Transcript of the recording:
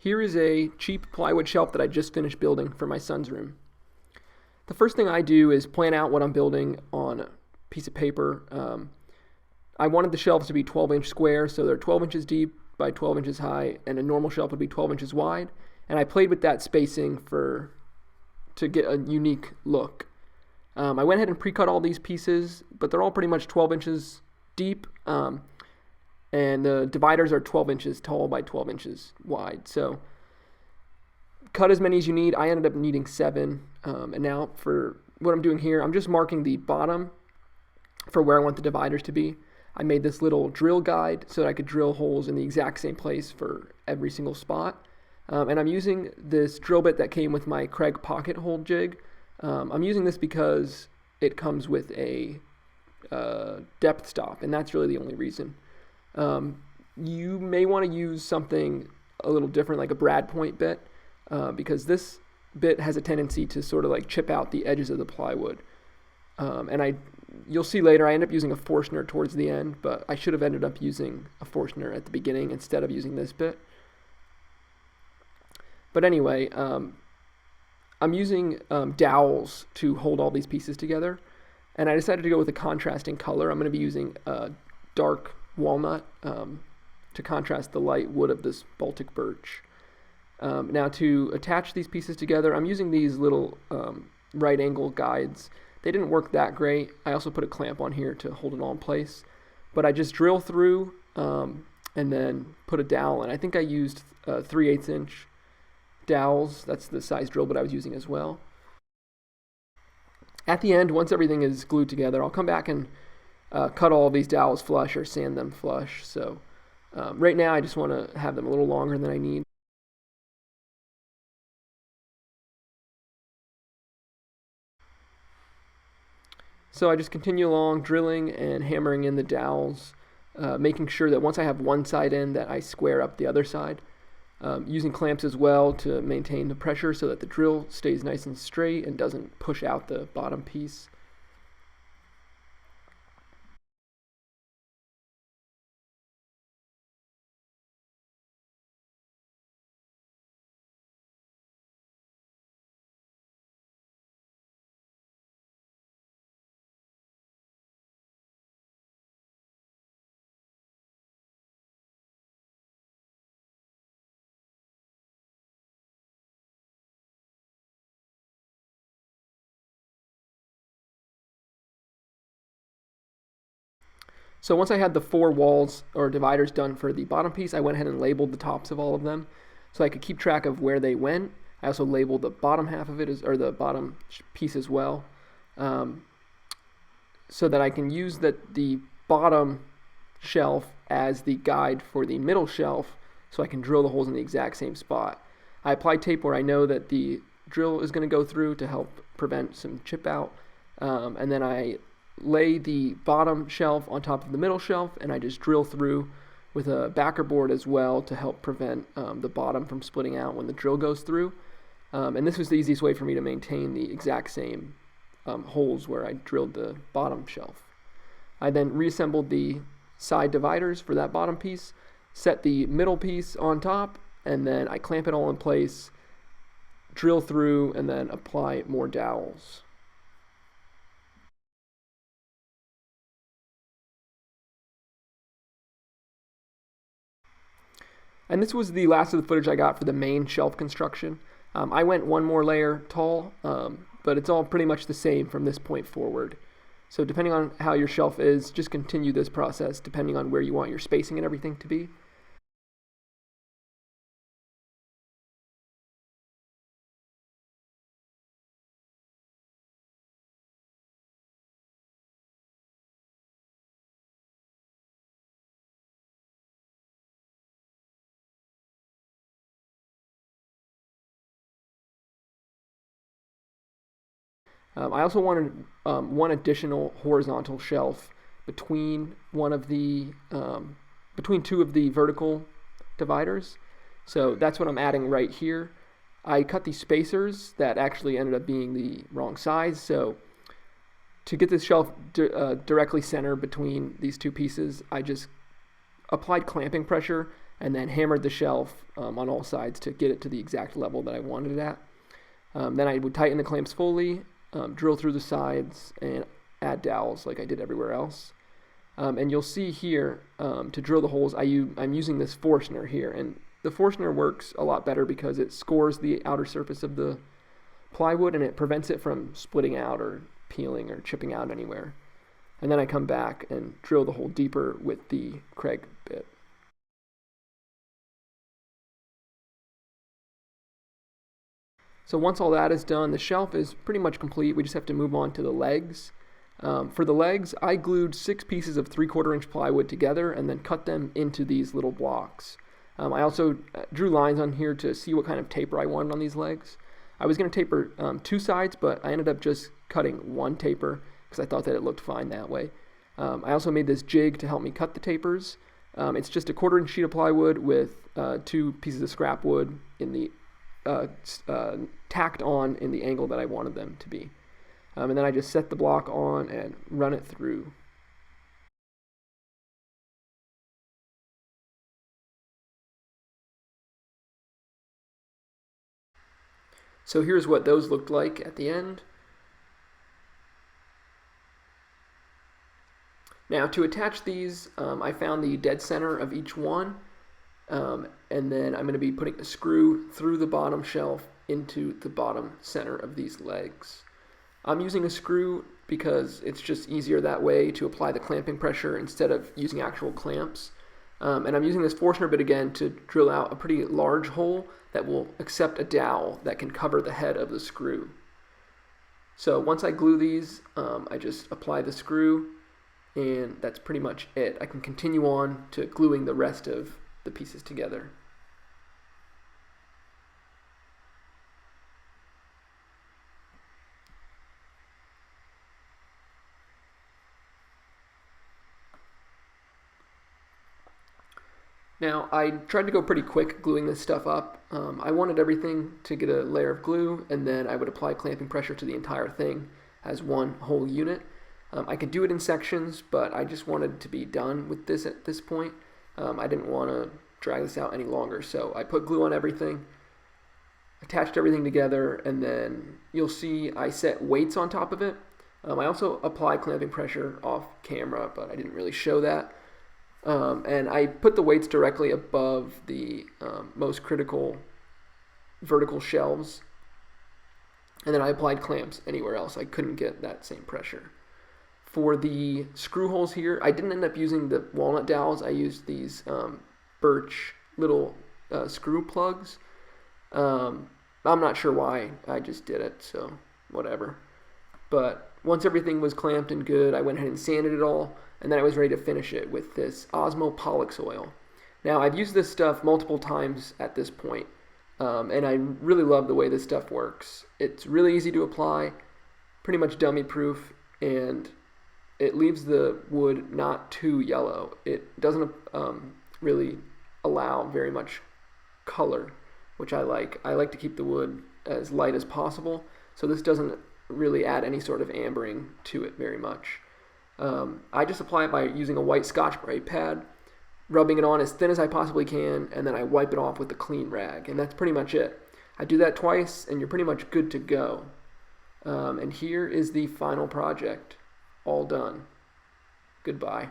Here is a cheap plywood shelf that I just finished building for my son's room. The first thing I do is plan out what I'm building on a piece of paper. I wanted the shelves to be 12-inch square, so they're 12 inches deep by 12 inches high, and a normal shelf would be 12 inches wide. And I played with that spacing to get a unique look. I went ahead and pre-cut all these pieces, but they're all pretty much 12 inches deep, and the dividers are 12 inches tall by 12 inches wide. So cut as many as you need. I ended up needing 7, and now for what I'm doing here, I'm just marking the bottom for where I want the dividers to be. I made this little drill guide so that I could drill holes in the exact same place for every single spot. And I'm using this drill bit that came with my Craig pocket hole jig. I'm using this because it comes with a depth stop, and that's really the only reason. You may want to use something a little different, like a brad point bit, because this bit has a tendency to sort of like chip out the edges of the plywood. And you'll see later I end up using a Forstner towards the end, but I should have ended up using a Forstner at the beginning instead of using this bit. But anyway, I'm using dowels to hold all these pieces together, and I decided to go with a contrasting color. I'm going to be using dark walnut to contrast the light wood of this Baltic birch. Now to attach these pieces together, I'm using these little right angle guides. They didn't work that great. I also put a clamp on here to hold it all in place, but I just drill through and then put a dowel, and I think I used 3/8 inch dowels. That's the size drill bit I was using as well. At the end, once everything is glued together, I'll come back and cut all of these dowels flush or sand them flush. So right now I just want to have them a little longer than I need. So I just continue along drilling and hammering in the dowels, making sure that once I have one side in that I square up the other side. Using clamps as well to maintain the pressure so that the drill stays nice and straight and doesn't push out the bottom piece. So once I had the 4 walls or dividers done for the bottom piece, I went ahead and labeled the tops of all of them so I could keep track of where they went. I also labeled the bottom half of it, or the bottom piece as well, so that I can use the bottom shelf as the guide for the middle shelf so I can drill the holes in the exact same spot. I applied tape where I know that the drill is going to go through to help prevent some chip out, and then I lay the bottom shelf on top of the middle shelf, and I just drill through with a backer board as well to help prevent the bottom from splitting out when the drill goes through. And this was the easiest way for me to maintain the exact same holes where I drilled the bottom shelf. I then reassembled the side dividers for that bottom piece, set the middle piece on top, and then I clamp it all in place, drill through, and then apply more dowels. And this was the last of the footage I got for the main shelf construction. I went one more layer tall, but it's all pretty much the same from this point forward. So depending on how your shelf is, just continue this process depending on where you want your spacing and everything to be. I also wanted one additional horizontal shelf between between 2 of the vertical dividers. So that's what I'm adding right here. I cut these spacers that actually ended up being the wrong size. So to get this shelf directly centered between these 2 pieces, I just applied clamping pressure and then hammered the shelf on all sides to get it to the exact level that I wanted it at. Then I would tighten the clamps fully, drill through the sides, and add dowels like I did everywhere else. And you'll see here, to drill the holes, I'm using this Forstner here, and the Forstner works a lot better because it scores the outer surface of the plywood and it prevents it from splitting out or peeling or chipping out anywhere. And then I come back and drill the hole deeper with the Craig bit. So once all that is done, the shelf is pretty much complete. We just have to move on to the legs. For the legs, I glued 6 pieces of 3/4 inch plywood together and then cut them into these little blocks. I also drew lines on here to see what kind of taper I wanted on these legs. I was going to taper 2 sides, but I ended up just cutting 1 taper because I thought that it looked fine that way. I also made this jig to help me cut the tapers. It's just a 1/4 inch sheet of plywood with 2 pieces of scrap wood in the tacked on in the angle that I wanted them to be. And then I just set the block on and run it through. So here's what those looked like at the end. Now to attach these, I found the dead center of each one, and then I'm going to be putting a screw through the bottom shelf into the bottom center of these legs. I'm using a screw because it's just easier that way to apply the clamping pressure instead of using actual clamps. And I'm using this Forstner bit again to drill out a pretty large hole that will accept a dowel that can cover the head of the screw. So once I glue these, I just apply the screw, and that's pretty much it. I can continue on to gluing the rest of the pieces together. Now, I tried to go pretty quick gluing this stuff up. I wanted everything to get a layer of glue, and then I would apply clamping pressure to the entire thing as one whole unit. I could do it in sections, but I just wanted to be done with this at this point. I didn't want to drag this out any longer, so I put glue on everything, attached everything together, and then you'll see I set weights on top of it. I also applied clamping pressure off camera, but I didn't really show that. And I put the weights directly above the most critical vertical shelves, and then I applied clamps anywhere else. I couldn't get that same pressure. For the screw holes here, I didn't end up using the walnut dowels. I used these birch little screw plugs. I'm not sure why. I just did it, so whatever. But once everything was clamped and good, I went ahead and sanded it all, and then I was ready to finish it with this Osmo Pollux oil. Now, I've used this stuff multiple times at this point, and I really love the way this stuff works. It's really easy to apply, pretty much dummy proof, and it leaves the wood not too yellow. It doesn't really allow very much color, which I like. I like to keep the wood as light as possible, so this doesn't really add any sort of ambering to it very much. I just apply it by using a white Scotch-Brite pad, rubbing it on as thin as I possibly can, and then I wipe it off with a clean rag, and that's pretty much it. I do that twice, and you're pretty much good to go. And here is the final project, all done. Goodbye.